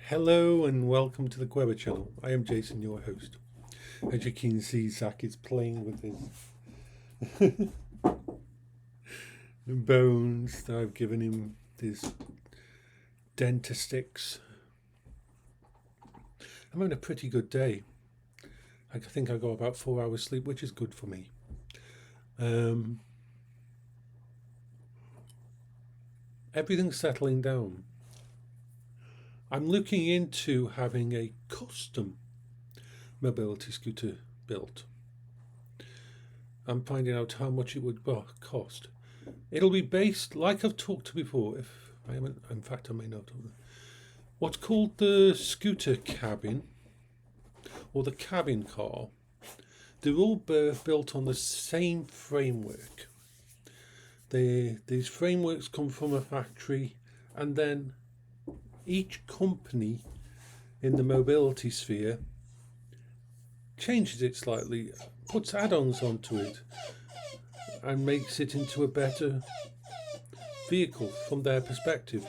Hello and welcome to the Quever channel. I am Jason, your host. As you can see, Zach is playing with his bones that I've given him, his dentistics. I'm having a pretty good day. I think I got about 4 hours sleep, which is good for me. Everything's settling down. I'm looking into having a custom mobility scooter built. I'm finding out how much it would cost. It'll be based, like I've talked to before, if I haven't, in fact I may not have, what's called the scooter cabin, or the cabin car. They're all built on the same framework. These frameworks come from a factory, and then each company in the mobility sphere changes it slightly, puts add-ons onto it, and makes it into a better vehicle from their perspective.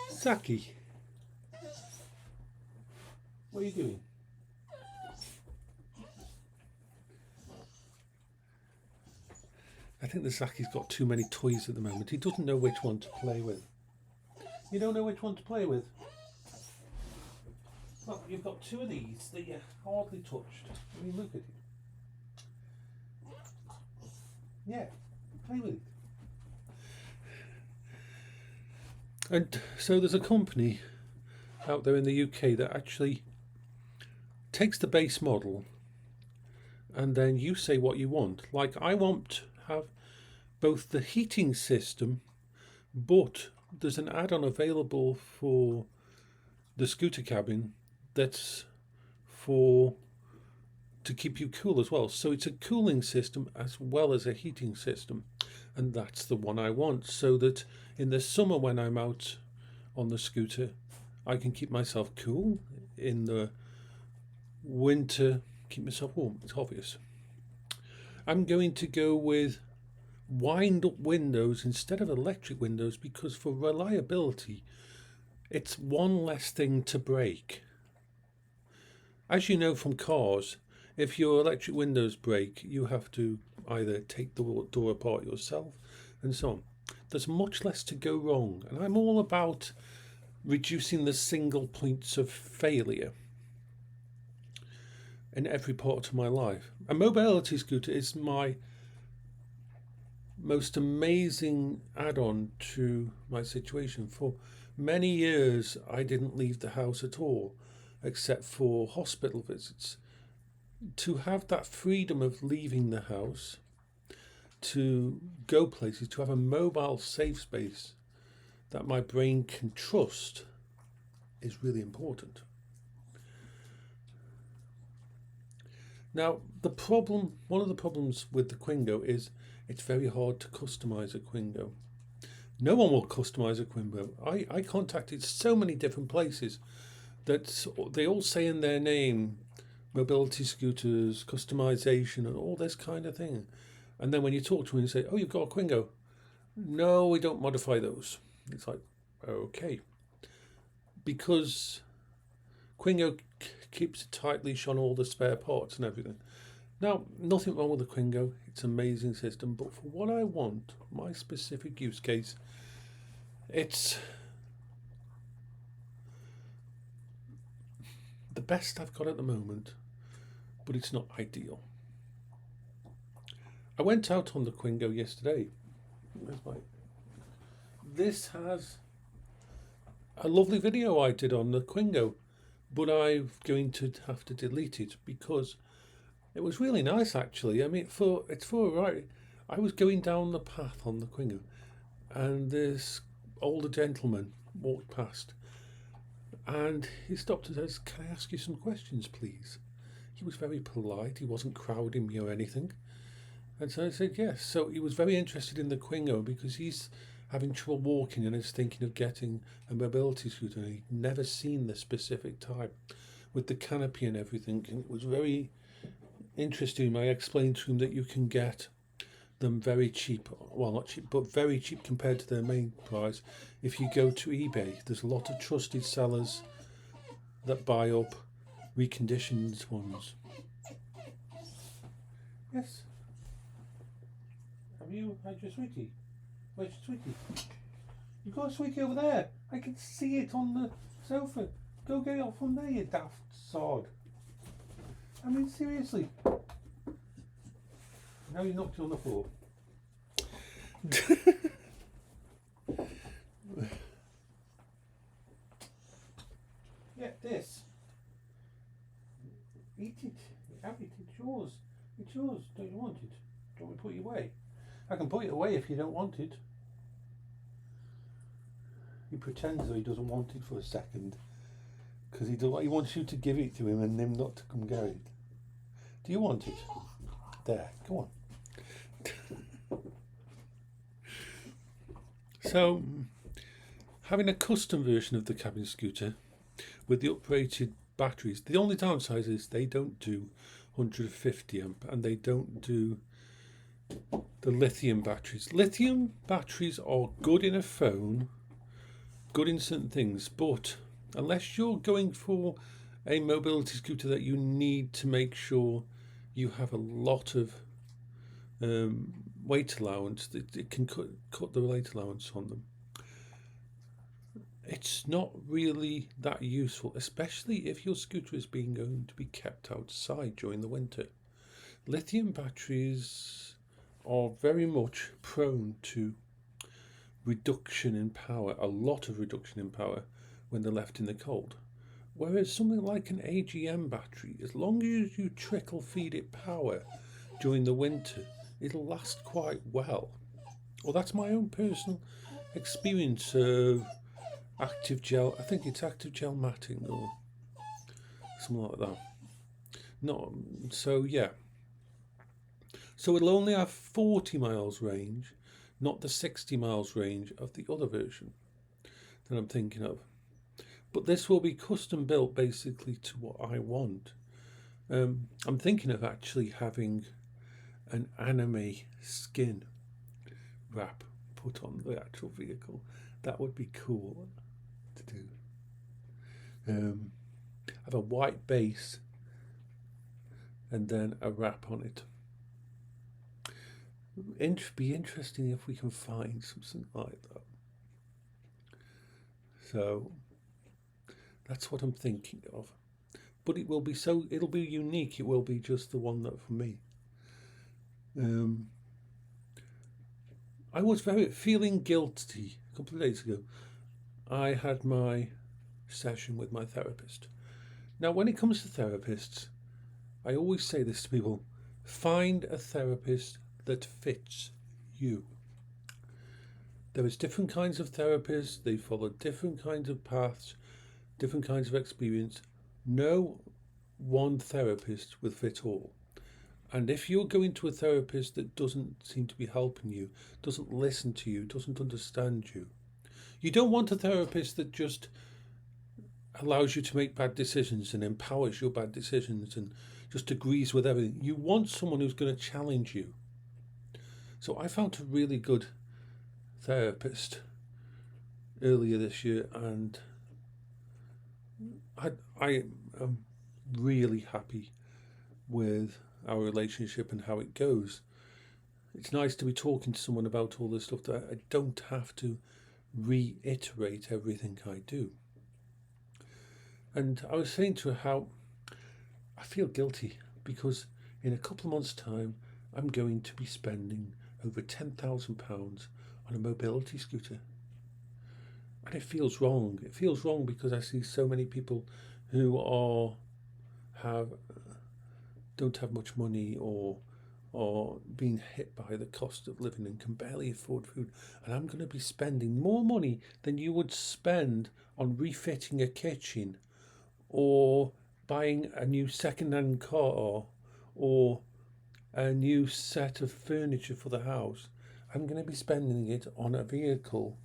Saki, what are you doing? I think the Zaki's got too many toys at the moment. He doesn't know which one to play with. You don't know which one to play with? Well, you've got two of these that you hardly touched. I mean, look at it. Yeah, play with it. And so there's a company out there in the UK that actually takes the base model and then you say what you want. Like, I want to have both the heating system, but there's an add-on available for the scooter cabin that's to keep you cool as well. So it's a cooling system as well as a heating system, and that's the one I want, so that in the summer when I'm out on the scooter I can keep myself cool, in the winter keep myself warm. It's obvious. I'm going to go with wind up windows instead of electric windows, because for reliability it's one less thing to break. As you know from cars, if your electric windows break, you have to either take the door apart yourself and so on. There's much less to go wrong, and I'm all about reducing the single points of failure in every part of my life. A mobility scooter is my most amazing add-on to my situation. For many years I didn't leave the house at all, except for hospital visits. To have that freedom of leaving the house, to go places, to have a mobile safe space that my brain can trust, is really important. Now, one of the problems with the Quingo is it's very hard to customize a Quingo. No one will customize a Quingo. I contacted so many different places that they all say in their name mobility scooters, customization, and all this kind of thing. And then when you talk to them, you say, "Oh, you've got a Quingo." "No, we don't modify those." It's like, okay. Because Quingo keeps a tight leash on all the spare parts and everything. Now, nothing wrong with the Quingo. It's an amazing system. But for what I want, my specific use case, it's the best I've got at the moment, but it's not ideal. I went out on the Quingo yesterday. This has a lovely video I did on the Quingo, but I'm going to have to delete it because it was really nice, actually. I mean, it's for a ride. I was going down the path on the Quingo, and this older gentleman walked past, and he stopped and says, "Can I ask you some questions, please?" He was very polite. He wasn't crowding me or anything. And so I said yes. So he was very interested in the Quingo because he's having trouble walking and is thinking of getting a mobility scooter. He'd never seen the specific type with the canopy and everything. And it was very interesting. I explained to him that you can get them very cheap. Well, not cheap, but very cheap compared to their main price. If you go to eBay, there's a lot of trusted sellers that buy up reconditioned ones. Yes. Have you had your sweetie? Where's your sweetie? You've got a sweetie over there. I can see it on the sofa. Go get it off from there, you daft sod. I mean, seriously. Now you knocked it on the floor. Yeah, this. Eat it. Have it. It's yours. It's yours. Don't you want it? Don't we put it away? I can put it away if you don't want it. He pretends that he doesn't want it for a second, because he wants you to give it to him and him not to come get it. Do you want it? There, go on. So, having a custom version of the cabin scooter with the uprated batteries, the only downside is they don't do 150 amp and they don't do the lithium batteries. Lithium batteries are good in a phone, good in certain things, but unless you're going for a mobility scooter that you need to make sure you have a lot of weight allowance, it can cut the weight allowance on them. It's not really that useful, especially if your scooter is going to be kept outside during the winter. Lithium batteries are very much prone to reduction in power, a lot of reduction in power when they're left in the cold. Whereas something like an AGM battery, as long as you trickle feed it power during the winter, it'll last quite well. Well, that's my own personal experience of active gel. I think it's active gel matting or something like that. No, so yeah. So it'll only have 40 miles range, not the 60 miles range of the other version that I'm thinking of. But this will be custom built basically to what I want. I'm thinking of actually having an anime skin wrap put on the actual vehicle. That would be cool to do. Have a white base and then a wrap on it. Be interesting if we can find something like that. So that's what I'm thinking of. But it'll be unique. It will be just the one that for me. I was feeling guilty a couple of days ago. I had my session with my therapist. Now, when it comes to therapists, I always say this to people: find a therapist that fits you. There is different kinds of therapists. They follow different kinds of paths, different kinds of experience. No one therapist will fit all. And if you're going to a therapist that doesn't seem to be helping you, doesn't listen to you, doesn't understand you, you don't want a therapist that just allows you to make bad decisions and empowers your bad decisions and just agrees with everything. You want someone who's going to challenge you. So I found a really good therapist earlier this year, and I am really happy with our relationship and how it goes. It's nice to be talking to someone about all this stuff that I don't have to reiterate everything I do. And I was saying to her how I feel guilty because in a couple of months' time I'm going to be spending over £10,000 on a mobility scooter. And it feels wrong. It feels wrong because I see so many people who don't have much money or being hit by the cost of living and can barely afford food. And I'm going to be spending more money than you would spend on refitting a kitchen or buying a new second-hand car or a new set of furniture for the house. I'm going to be spending it on a vehicle.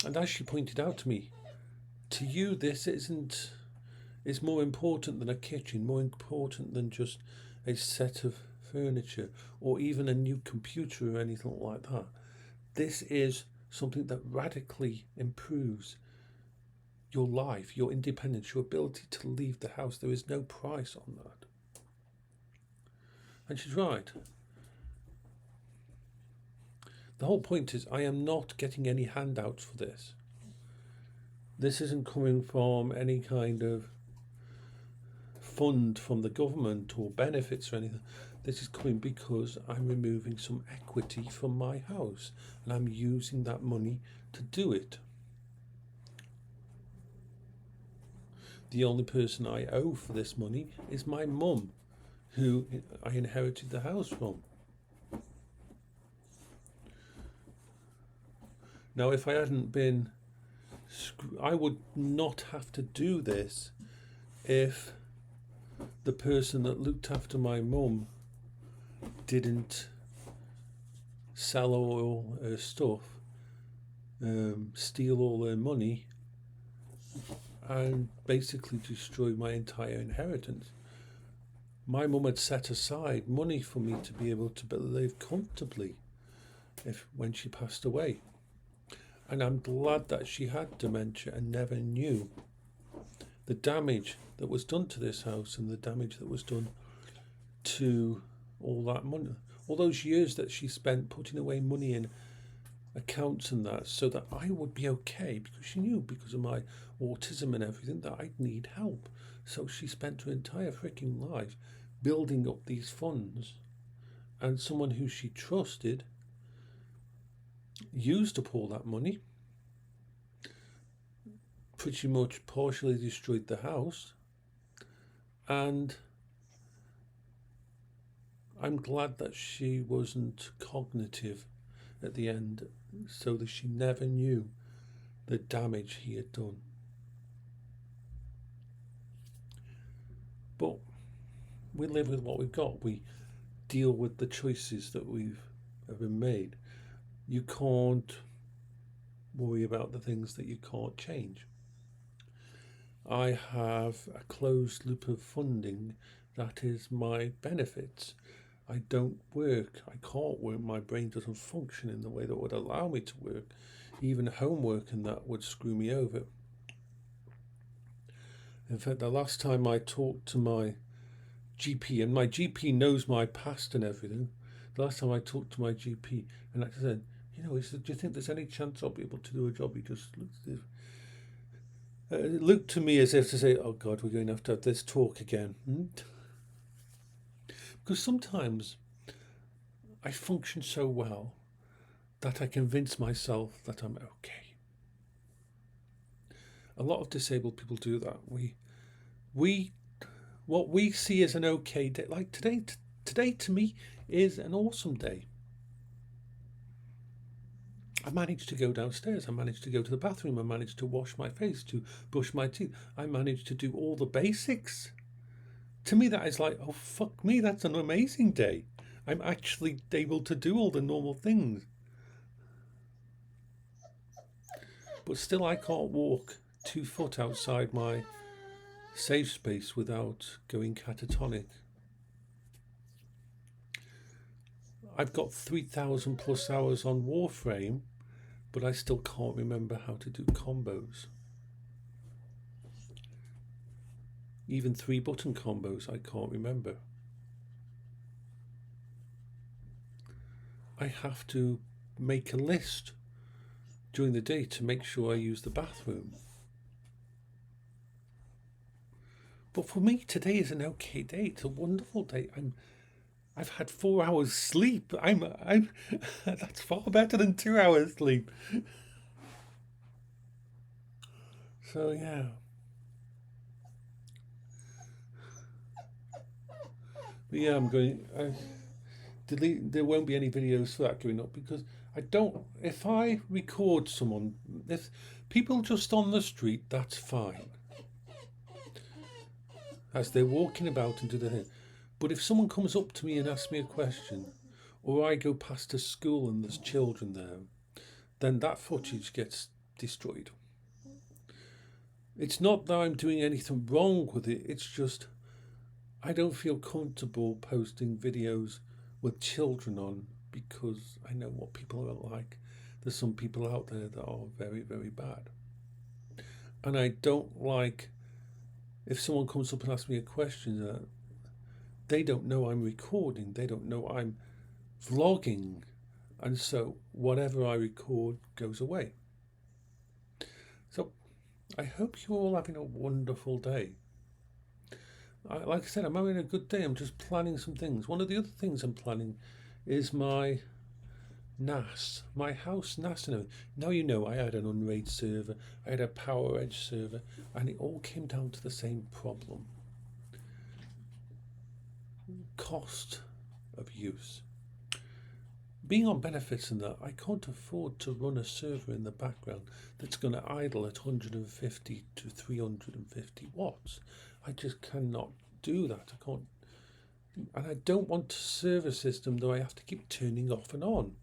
And as she pointed out to me, to you this is more important than a kitchen, more important than just a set of furniture or even a new computer or anything like that. This is something that radically improves your life, your independence, your ability to leave the house. There is no price on that. And she's right. The whole point is I am not getting any handouts for this. This isn't coming from any kind of fund from the government or benefits or anything. This is coming because I'm removing some equity from my house and I'm using that money to do it. The only person I owe for this money is my mum, who I inherited the house from. Now, if I hadn't been, I would not have to do this if the person that looked after my mum didn't sell all her stuff, steal all her money, and basically destroy my entire inheritance. My mum had set aside money for me to be able to live comfortably when she passed away. And I'm glad that she had dementia and never knew the damage that was done to this house and the damage that was done to all that money. All those years that she spent putting away money in accounts and that so that I would be okay, because she knew because of my autism and everything that I'd need help. So she spent her entire freaking life building up these funds, and someone who she trusted used up all that money, pretty much partially destroyed the house, and I'm glad that she wasn't cognitive at the end, so that she never knew the damage he had done. But we live with what we've got. We deal with the choices that have been made. You can't worry about the things that you can't change. I have a closed loop of funding that is my benefits. I don't work. I can't work. My brain doesn't function in the way that would allow me to work. Even homework and that would screw me over. In fact, the last time I talked to my GP, and my GP knows my past and everything, the last time I talked to my GP, and I said, he said, do you think there's any chance I'll be able to do a job? He just looked to me as if to say, oh God, we're going to have this talk again. Because sometimes I function so well that I convince myself that I'm okay. A lot of disabled people do that. What we see as an okay day, like today to me is an awesome day. I managed to go downstairs. I managed to go to the bathroom. I managed to wash my face, to brush my teeth. I managed to do all the basics. To me, that is like, oh, fuck me, that's an amazing day. I'm actually able to do all the normal things. But still, I can't walk 2 foot outside my safe space without going catatonic. I've got 3,000 plus hours on Warframe, but I still can't remember how to do combos. Even 3-button combos I can't remember. I have to make a list during the day to make sure I use the bathroom. But for me, today is an okay day. It's a wonderful day. I've had 4 hours sleep. That's far better than 2 hours sleep. So yeah. But yeah, there won't be any videos for that going up because if I record someone, if people just on the street, that's fine. As they're walking about and do their thing. But if someone comes up to me and asks me a question, or I go past a school and there's children there, then that footage gets destroyed. It's not that I'm doing anything wrong with it, it's just I don't feel comfortable posting videos with children on because I know what people are like. There's some people out there that are very, very bad. And I don't like if someone comes up and asks me a question that they don't know I'm recording, they don't know I'm vlogging, and so whatever I record goes away. So I hope you're all having a wonderful day. Like I said, I'm having a good day. I'm just planning some things. One of the other things I'm planning is my NAS, my house NAS. Now you know I had an Unraid server, I had a PowerEdge server, and it all came down to the same problem: cost of use. Being on benefits and that, I can't afford to run a server in the background that's going to idle at 150 to 350 watts. I just cannot do that. I can't, and I don't want a server system that I have to keep turning off and on.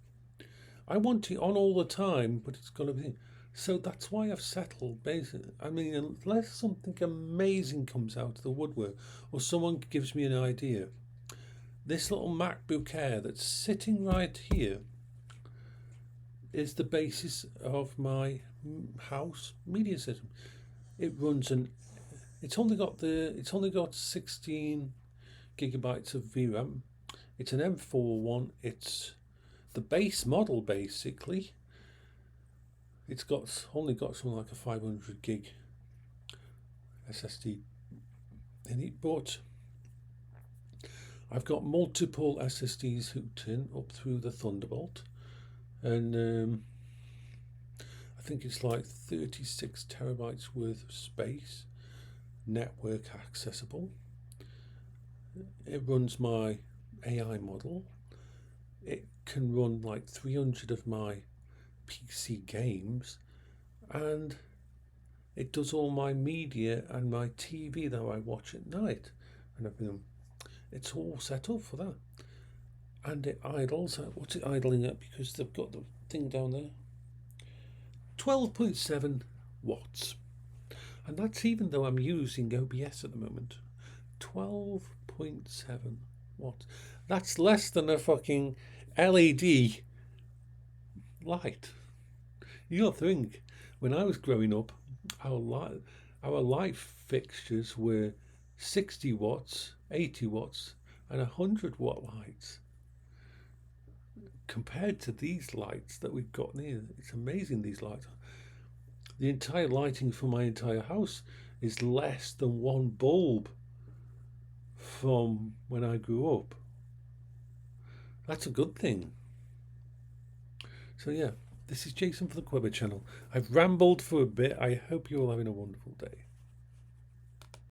I want it on all the time, but it's got to be. So that's why I've settled. Basically, I mean, unless something amazing comes out of the woodwork or someone gives me an idea, this little MacBook Air that's sitting right here is the basis of my house media system. It runs it's only got 16 gigabytes of VRAM. It's an M4 one. It's the base model basically. It's only got something like a 500 gig SSD in it, but I've got multiple SSDs hooked in up through the Thunderbolt, and I think it's like 36 terabytes worth of space, network accessible. It runs my AI model. It can run like 300 of my PC games, and it does all my media and my TV that I watch at night and everything. It's all set up for that. And it idles at, what's it idling at? Because they've got the thing down there. 12.7 watts. And that's even though I'm using OBS at the moment. 12.7 watts. That's less than a fucking LED light. You got to think, when I was growing up, our light fixtures were 60 watts, 80 watts, and 100 watt lights. Compared to these lights that we've got here, it's amazing, these lights. The entire lighting for my entire house is less than one bulb from when I grew up. That's a good thing. So yeah, this is Jason for the Quibber channel. I've rambled for a bit. I hope you're all having a wonderful day.